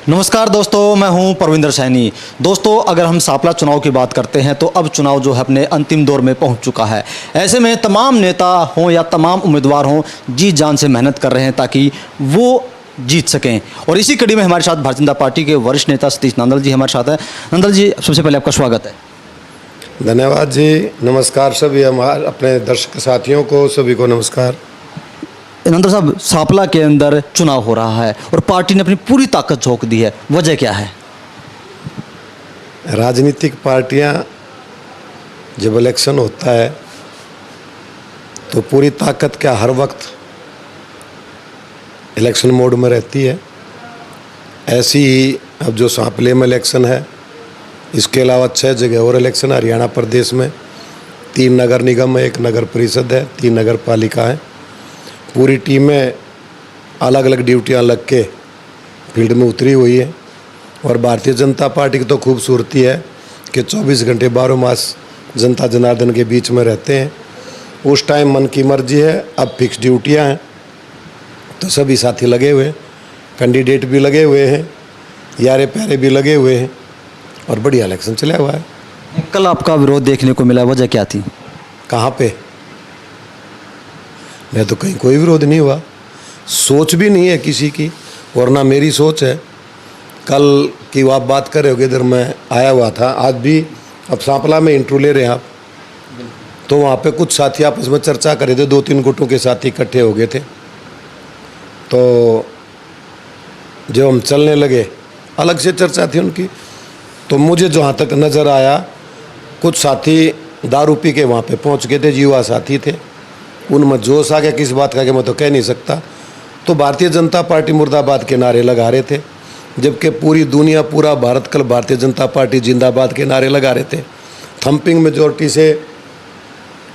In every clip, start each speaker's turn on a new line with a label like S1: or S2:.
S1: नमस्कार दोस्तों, मैं हूं परविंदर सैनी। दोस्तों, अगर हम सांपला चुनाव की बात करते हैं तो अब चुनाव जो है अपने अंतिम दौर में पहुंच चुका है। ऐसे में तमाम नेता हों या तमाम उम्मीदवार हों, जी जान से मेहनत कर रहे हैं ताकि वो जीत सकें। और इसी कड़ी में हमारे साथ भारतीय जनता पार्टी के वरिष्ठ नेता सतीश नांदल जी हमारे साथ हैं। नांदल जी, सबसे पहले आपका स्वागत है।
S2: धन्यवाद जी। नमस्कार सभी हमारे अपने दर्शक साथियों को, सभी को नमस्कार।
S1: नांदल साहब, सांपला के अंदर चुनाव हो रहा है और पार्टी ने अपनी पूरी ताकत झोंक दी है, वजह क्या है?
S2: राजनीतिक पार्टियां जब इलेक्शन होता है तो पूरी ताकत क्या हर वक्त इलेक्शन मोड में रहती है। ऐसी ही अब जो सांपले में इलेक्शन है, इसके अलावा 6 जगह और इलेक्शन हरियाणा प्रदेश में, 3 नगर निगम है, 1 नगर परिषद है, 3 नगर पालिका है। पूरी टीमें अलग अलग ड्यूटियां लग के फील्ड में उतरी हुई है। और भारतीय जनता पार्टी की तो खूबसूरती है कि 24 घंटे 12 मास जनता जनार्दन के बीच में रहते हैं। उस टाइम मन की मर्जी है, अब फिक्स ड्यूटियां हैं तो सभी साथी लगे हुए हैं, कैंडिडेट भी लगे हुए हैं, यारे प्यारे भी लगे हुए हैं और बढ़िया इलेक्शन चला हुआ है।
S1: कल आपका विरोध देखने को मिला, वजह क्या थी?
S2: कहाँ पे? मैं तो कहीं कोई विरोध नहीं हुआ, सोच भी नहीं है किसी की और ना मेरी सोच है। कल की आप बात कर रहे होगे, इधर मैं आया हुआ था, आज भी अब सांपला में इंटरव्यू ले रहे हैं आप, तो वहाँ पे कुछ साथी आपस में चर्चा कर रहे थे, 2-3 गुटों के साथी इकट्ठे हो गए थे। तो जब हम चलने लगे, अलग से चर्चा थी उनकी, तो मुझे जहाँ तक नज़र आया कुछ साथी दारू पी के वहाँ पे पहुँच गए थे, युवा साथी थे। उनमें जोश आ गया किस बात का कि मैं तो कह नहीं सकता। तो भारतीय जनता पार्टी मुर्दाबाद के नारे लगा रहे थे, जबकि पूरी दुनिया, पूरा भारत कल भारतीय जनता पार्टी जिंदाबाद के नारे लगा रहे थे। थंपिंग मेजोरिटी से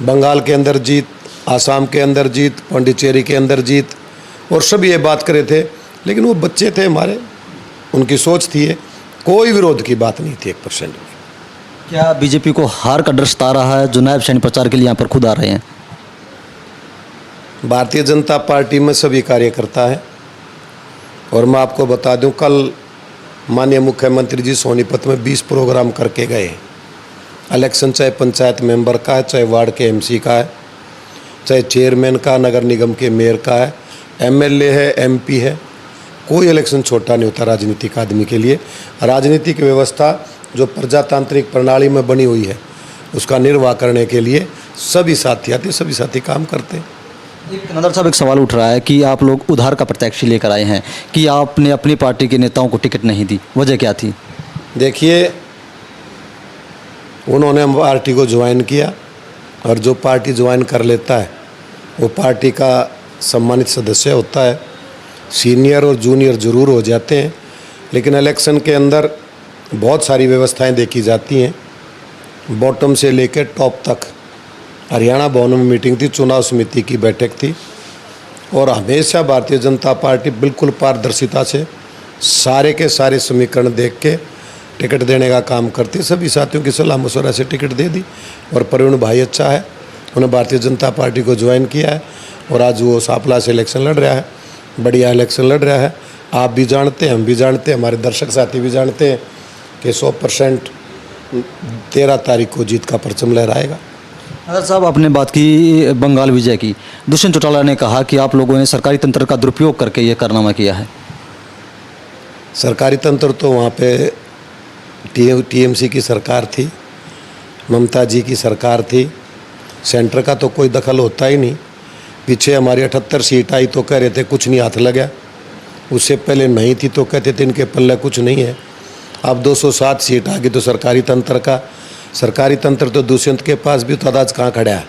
S2: बंगाल के अंदर जीत, आसाम के अंदर जीत, पांडिचेरी के अंदर जीत, और सभी ये बात कर रहे थे। लेकिन वो बच्चे थे हमारे, उनकी सोच थी ये, कोई विरोध की बात नहीं थी 1% भी।
S1: क्या बीजेपी को हार का डर सता रहा है जो नायब सैनी प्रचार के लिए यहाँ पर खुद आ रहे हैं?
S2: भारतीय जनता पार्टी में सभी कार्यकर्ता है और मैं आपको बता दूं, कल माननीय मुख्यमंत्री जी सोनीपत में 20 प्रोग्राम करके गए। इलेक्शन चाहे पंचायत मेंबर का है, चाहे वार्ड के एमसी का है, चाहे चेयरमैन का, नगर निगम के मेयर का है, एमएलए है, एमपी है, कोई इलेक्शन छोटा नहीं होता राजनीतिक आदमी के लिए। राजनीतिक व्यवस्था जो प्रजातांत्रिक प्रणाली में बनी हुई है, उसका निर्वाह करने के लिए सभी साथी आते, सभी साथी काम करते हैं।
S1: नांदल साहब, एक सवाल उठ रहा है कि आप लोग उधार का प्रत्याशी लेकर आए हैं कि आपने अपनी पार्टी के नेताओं को टिकट नहीं दी, वजह क्या थी?
S2: देखिए, उन्होंने पार्टी को ज्वाइन किया और जो पार्टी ज्वाइन कर लेता है वो पार्टी का सम्मानित सदस्य होता है। सीनियर और जूनियर ज़रूर हो जाते हैं, लेकिन इलेक्शन के अंदर बहुत सारी व्यवस्थाएं देखी जाती हैं, बॉटम से लेकर टॉप तक। हरियाणा भवन में मीटिंग थी, चुनाव समिति की बैठक थी, और हमेशा भारतीय जनता पार्टी बिल्कुल पारदर्शिता से सारे के सारे समीकरण देख के टिकट देने का काम करती। सभी साथियों की सलाह मशवरा से टिकट दे दी और प्रवीण भाई अच्छा है, उन्होंने भारतीय जनता पार्टी को ज्वाइन किया है और आज वो सांपला से इलेक्शन लड़ रहा है, बढ़िया इलेक्शन लड़ रहा है। आप भी जानते हैं, हम भी जानते हैं, हमारे दर्शक साथी भी जानते हैं कि 100% 13 तारीख को जीत का परचम लहराएगा।
S1: नांदल साहब, आपने बात की बंगाल विजय की। दुष्यंत चौटाला ने कहा कि आप लोगों ने सरकारी तंत्र का दुरुपयोग करके ये कारनामा किया है।
S2: सरकारी तंत्र तो वहाँ पे टीएमसी की सरकार थी, ममता जी की सरकार थी, सेंटर का तो कोई दखल होता ही नहीं। पीछे हमारी 78 सीट आई तो कह रहे थे कुछ नहीं हाथ लगा, उससे पहले नहीं थी तो कहते थे इनके पल्ले कुछ नहीं है। अब 207 सीट आ गई तो सरकारी तंत्र तो दुष्यंत के पास भी तो आज कहाँ खड़ा है।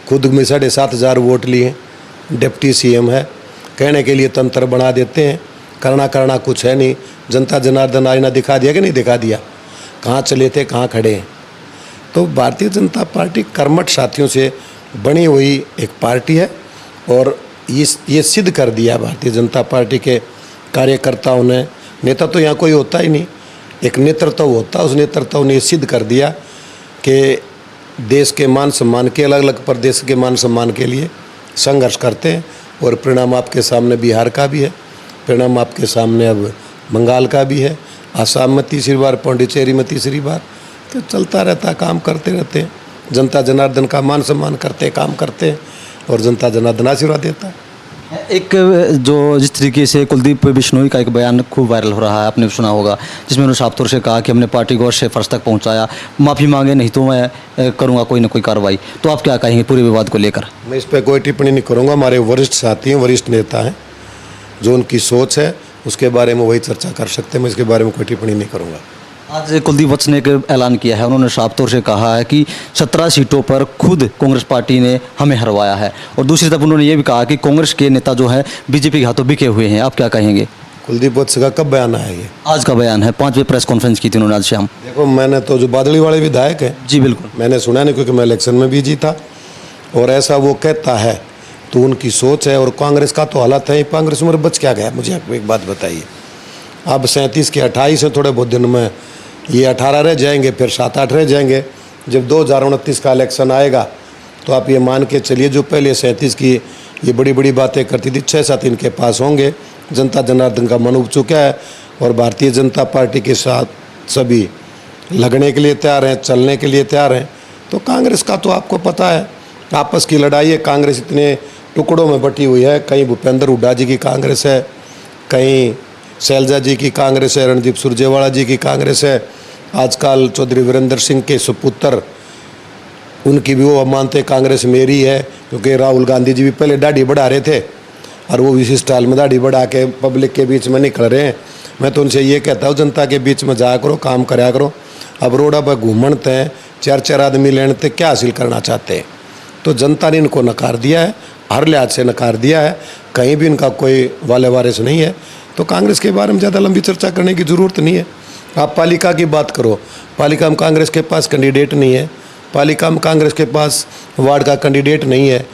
S2: खुद में 7,500 वोट लिए, डिप्टी सीएम है, कहने के लिए तंत्र बना देते हैं, करना कुछ है नहीं। जनता जनार्दन आईना दिखा दिया कि नहीं दिखा दिया, कहाँ चले थे, कहाँ खड़े हैं। तो भारतीय जनता पार्टी कर्मठ साथियों से बनी हुई एक पार्टी है और ये सिद्ध कर दिया भारतीय जनता पार्टी के कार्यकर्ताओं ने। नेता तो यहाँ कोई होता ही नहीं, एक नेतृत्व होता, उस नेतृत्व ने सिद्ध कर दिया कि देश के मान सम्मान के, अलग अलग प्रदेश के मान सम्मान के लिए संघर्ष करते हैं। और परिणाम आपके सामने बिहार का भी है, परिणाम आपके सामने अब बंगाल का भी है, आसाम में तीसरी बार, पौंडीचेरी में तीसरी बार। तो चलता रहता, काम करते रहते हैं, जनता जनार्दन का मान सम्मान करते, काम करते हैं और जनता जनार्दन आशीर्वाद देता है।
S1: एक जो जिस तरीके से कुलदीप बिश्नोई का एक बयान खूब वायरल हो रहा है, आपने सुना होगा, जिसमें उन्होंने साफ तौर से कहा कि हमने पार्टी को अर्श फर्श तक पहुंचाया, माफ़ी मांगे नहीं तो मैं करूंगा कोई ना कोई कार्रवाई। तो आप क्या कहेंगे पूरे विवाद को लेकर?
S2: मैं इस पर कोई टिप्पणी नहीं करूँगा। हमारे वरिष्ठ साथी हैं, वरिष्ठ नेता हैं, जो उनकी सोच है उसके बारे में वही चर्चा कर सकते हैं। मैं इसके बारे में कोई टिप्पणी नहीं करूँगा।
S1: आज कुलदीप वत्स ने एक ऐलान किया है, उन्होंने साफ तौर से कहा है कि 17 सीटों पर खुद कांग्रेस पार्टी ने हमें हरवाया है, और दूसरी तरफ उन्होंने ये भी कहा कि कांग्रेस के नेता जो है बीजेपी के हाथों बिके हुए हैं। आप क्या कहेंगे?
S2: कुलदीप वत्स का कब बयान आया ये?
S1: आज का बयान है, 5वीं प्रेस कॉन्फ्रेंस की थी उन्होंने आज शाम।
S2: देखो, मैंने तो जो बादली वाले विधायक हैं,
S1: जी बिल्कुल,
S2: मैंने सुना नहीं, क्योंकि मैं इलेक्शन में बिजी था। और ऐसा वो कहता है तो उनकी सोच है। और कांग्रेस का तो हालत है, कांग्रेस में बच क्या गया? मुझे आपको एक बात बताइए, अब 37 के 28 है, थोड़े बहुत दिन में ये 18 रह जाएंगे, फिर 7-8 रह जाएंगे। जब 2029 का इलेक्शन आएगा तो आप ये मान के चलिए, जो पहले 37 की ये बड़ी बड़ी बातें करती थी, 6-7 इनके पास होंगे। जनता जनार्दन का मन उब चुका है और भारतीय जनता पार्टी के साथ सभी लगने के लिए तैयार हैं, चलने के लिए तैयार हैं। तो कांग्रेस का तो आपको पता है, आपस की लड़ाई है। कांग्रेस इतने टुकड़ों में बटी हुई है, कहीं भूपेंद्र हुड्डा जी की कांग्रेस है, कहीं शैलजा जी की कांग्रेस है, रणदीप सुरजेवाला जी की कांग्रेस है, आजकल चौधरी वीरेंद्र सिंह के सुपुत्र, उनकी भी वो मानते कांग्रेस मेरी है। क्योंकि राहुल गांधी जी भी पहले दाढ़ी बढ़ा रहे थे और वो इसी स्टाइल में दाढ़ी बढ़ा के पब्लिक के बीच में निकल रहे हैं। मैं तो उनसे ये कहता हूँ, जनता के बीच में जाया करो, काम कराया करो। अब रोडा पर घूमते हैं, 4-4 आदमी लेने, क्या हासिल करना चाहते हैं? तो जनता ने इनको नकार दिया है, हर लिहाज से नकार दिया है, कहीं भी इनका कोई वाले वारिस नहीं है। तो कांग्रेस के बारे में ज़्यादा लंबी चर्चा करने की ज़रूरत नहीं है। आप पालिका की बात करो, पालिका में कांग्रेस के पास कैंडिडेट नहीं है, पालिका में कांग्रेस के पास वार्ड का कैंडिडेट नहीं है,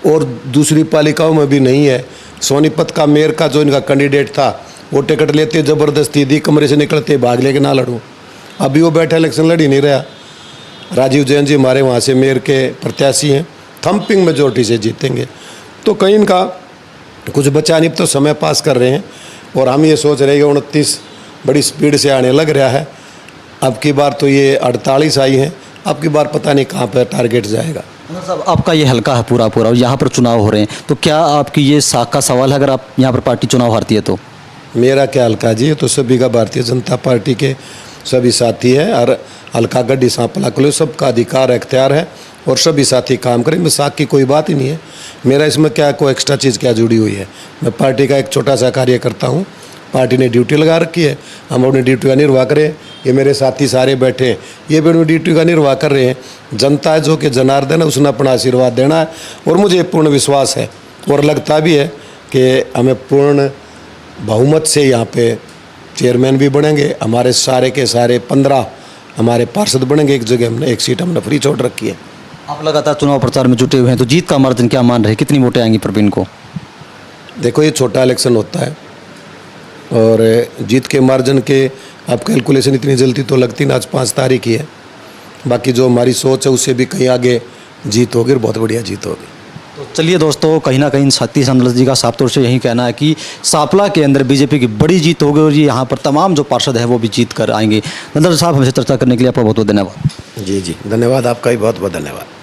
S2: और दूसरी पालिकाओं में भी नहीं है। सोनीपत का मेयर का जो इनका कैंडिडेट था, वो टिकट लेते ज़बरदस्ती दी, कमरे से निकलते भाग लेके ना लड़ूँ। अभी वो बैठा इलेक्शन लड़ ही नहीं रहा। राजीव जैन जी हमारे वहाँ से मेयर के प्रत्याशी हैं, थम्पिंग मेजोरिटी से जीतेंगे। तो कहीं इनका कुछ बचा नहीं, तो समय पास कर रहे हैं। और हम ये सोच रहे हैं कि 29 बड़ी स्पीड से आने लग रहा है। अब की बार तो ये 48 आई हैं, अब की बार पता नहीं कहाँ पर टारगेट जाएगा।
S1: साहब, आपका ये हल्का है पूरा और यहाँ पर चुनाव हो रहे हैं, तो क्या आपकी ये साख का सवाल है अगर आप यहाँ पर पार्टी चुनाव हारती है तो?
S2: मेरा क्या हल्का जी, ये तो सभी का भारतीय जनता पार्टी के सभी साथी हैं। और हल्का गड्डी सांपला को सबका अधिकार अख्तियार है और सभी साथी काम करें। मैं साख की कोई बात ही नहीं है। मेरा इसमें क्या कोई एक्स्ट्रा चीज़ क्या जुड़ी हुई है? मैं पार्टी का एक छोटा सा कार्य करता हूँ, पार्टी ने ड्यूटी लगा रखी है, हम अपनी ड्यूटी का निर्वाह करें। ये मेरे साथी सारे बैठे हैं, ये भी अपनी ड्यूटी का निर्वाह कर रहे हैं। जनता है जो कि जनार्दन है, उसने अपना आशीर्वाद देना है। और मुझे पूर्ण विश्वास है और लगता भी है कि हमें पूर्ण बहुमत से यहाँ पे चेयरमैन भी बनेंगे। हमारे सारे के सारे 15 हमारे पार्षद बनेंगे। एक जगह हमने एक सीट हमने फ्री छोड़ रखी है।
S1: आप लगातार चुनाव प्रचार में जुटे हुए हैं, तो जीत का मार्जिन क्या मान रहे हैं, कितनी वोटें आएंगी प्रवीण को?
S2: देखो, ये छोटा इलेक्शन होता है और जीत के मार्जिन के अब कैलकुलेशन इतनी जल्दी तो लगती ना। आज 5 तारीख ही है, बाकी जो हमारी सोच है उससे भी कहीं आगे जीत होगी और बहुत बढ़िया जीत होगी।
S1: तो चलिए दोस्तों, कहीं ना कहीं सतीश अंदल जी का साफ तौर से यही कहना है कि सांपला के अंदर बीजेपी की बड़ी जीत होगी और यहाँ पर तमाम जो पार्षद है वो भी जीत कर आएंगे। नंदल साहब, हमसे चर्चा करने के लिए आपका बहुत बहुत धन्यवाद।
S2: जी, धन्यवाद। आपका भी बहुत बहुत धन्यवाद।